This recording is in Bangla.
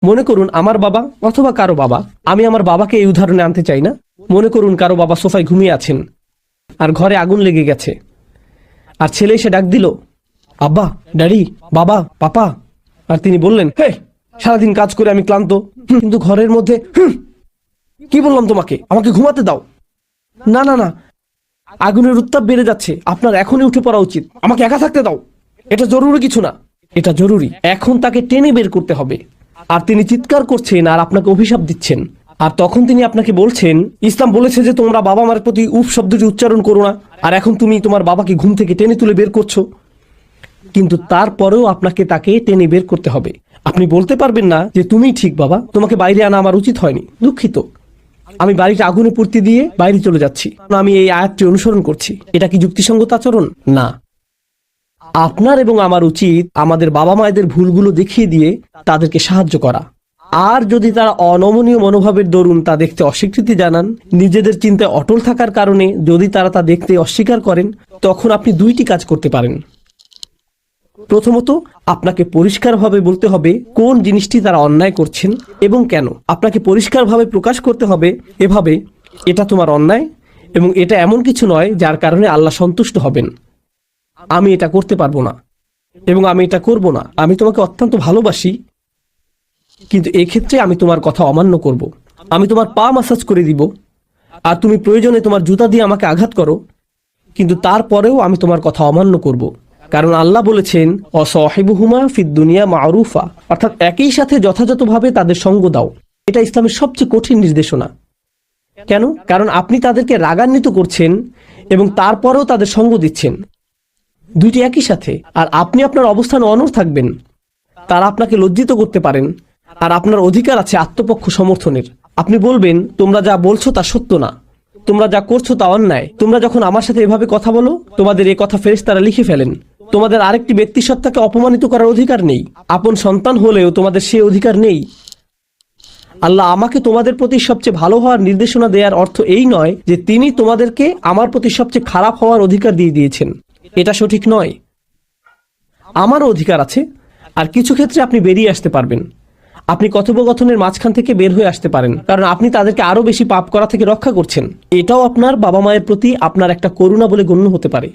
মনে করুন আমার বাবা অথবা কারো বাবা, আমি আমার বাবাকে এই উদাহরণে আনতে চাই না। মনে করুন কারো বাবা সোফায় ঘুমিয়ে আছেন আর ঘরে আগুন লেগে গেছে, আর ছেলে এসে ডাক দিল, আব্বা, ড্যাডি, বাবা, পাপা। আর তিনি বললেন, হে, সারাদিন কাজ করে আমি ক্লান্ত, কিন্তু ঘরের মধ্যে কি বললাম তোমাকে, আমাকে ঘুমাতে দাও। না না না, আগুনের উত্তাপ বেড়ে যাচ্ছে, আপনার এখনই উঠে পড়া উচিত, আমাকে একা থাকতে দাও। এটা জরুরি কিছু না, এটা জরুরি। এখন তাকে টেনে বের করতে হবে। আর তিনি চিৎকার করছেন আর আপনাকে অভিশাপ দিচ্ছেন। আর তখন তিনি আপনাকে বলছেন, ইসলাম বলেছে যে তোমরা বাবা মার প্রতি উফ শব্দটি উচ্চারণ করো না, আর এখন তুমি তোমার বাবাকে ঘুম থেকে টেনে তুলে বের করছো। কিন্তু তারপরেও আপনাকে তাকে টেনে বের করতে হবে। আপনি বলতে পারবেন না যে তুমিই ঠিক বাবা, তোমাকে বাইরে আনা আমার উচিত হয়নি, দুঃখিত, আমি বাড়িটা আগুনে পুড়তে দিয়ে বাইরে চলে যাচ্ছি, আমি এই আয়াতটি অনুসরণ করছি। এটা কি যুক্তিসঙ্গত আচরণ? না। আপনার এবং আমার উচিত আমাদের বাবা মায়েদের ভুলগুলো দেখিয়ে দিয়ে তাদেরকে সাহায্য করা। আর যদি তারা অনমনীয় মনোভাবের দরুন তা দেখতে অস্বীকৃতি জানান, নিজেদের চিন্তায় অটল থাকার কারণে যদি তারা তা দেখতে অস্বীকার করেন, তখন আপনি দুইটি কাজ করতে পারেন। প্রথমত, আপনাকে পরিষ্কারভাবে বলতে হবে কোন জিনিসটি তারা অন্যায় করছেন এবং কেন। আপনাকে পরিষ্কারভাবে প্রকাশ করতে হবে এভাবে, এটা তোমার অন্যায় এবং এটা এমন কিছু নয় যার কারণে আল্লাহ সন্তুষ্ট হবেন। আমি এটা করতে পারবো না এবং আমি এটা করব না। আমি তোমাকে অত্যন্ত ভালোবাসি, কিন্তু এক্ষেত্রে আমি তোমার কথা অমান্য করব। আমি তোমার পা মাসাজ করে দিব, আর তুমি প্রয়োজনে তোমার জুতা দিয়ে আমাকে আঘাত করো, কিন্তু তারপরেও আমি তোমার কথা অমান্য করব। কারণ আল্লাহ বলেছেন, অসহিবুহুমা ফিদ দুনিয়া মারুফা, অর্থাৎ একই সাথে যথাযথভাবে তাদের সঙ্গ দাও। এটা ইসলামের সবচেয়ে কঠিন নির্দেশনা। কেন? কারণ আপনি তাদেরকে রাগান্বিত করছেন এবং তারপরেও তাদের সঙ্গ দিচ্ছেন, দুইটি একই সাথে। আর আপনি আপনার অবস্থানে অনড় থাকবেন। তারা আপনাকে লজ্জিত করতে পারেন, আর আপনার অধিকার আছে আত্মপক্ষ সমর্থনের। আপনি বলবেন, তোমরা যা বলছো তা সত্য না, তোমরা যা করছো তা অন্যায়। তোমরা যখন আমার সাথে এভাবে কথা বলো, তোমাদের এই কথা ফেরেশতারা লিখে ফেলেন। তোমাদের আরেকটি ব্যক্তিসত্তাকে অপমানিত করার অধিকার নেই। আপন সন্তান হলেও তোমাদের সেই অধিকার নেই। আল্লাহ আমাকে তোমাদের প্রতি সবচেয়ে ভালো হওয়ার নির্দেশনা দেওয়ার অর্থ এই নয় যে তিনি তোমাদেরকে আমার প্রতি সবচেয়ে খারাপ হওয়ার অধিকার দিয়ে দিয়েছেন। এটা সঠিক নয়। আমারও অধিকার আছে। আর কিছু ক্ষেত্রে আপনি বেরিয়ে আসতে পারবেন। আপনি কথোপকথনের মাঝখান থেকে বের হয়ে আসতে পারেন, কারণ আপনি তাদেরকে আরো বেশি পাপ করা থেকে রক্ষা করছেন। এটাও আপনার বাবা মায়ের প্রতি আপনার একটা করুণা বলে গণ্য হতে পারে।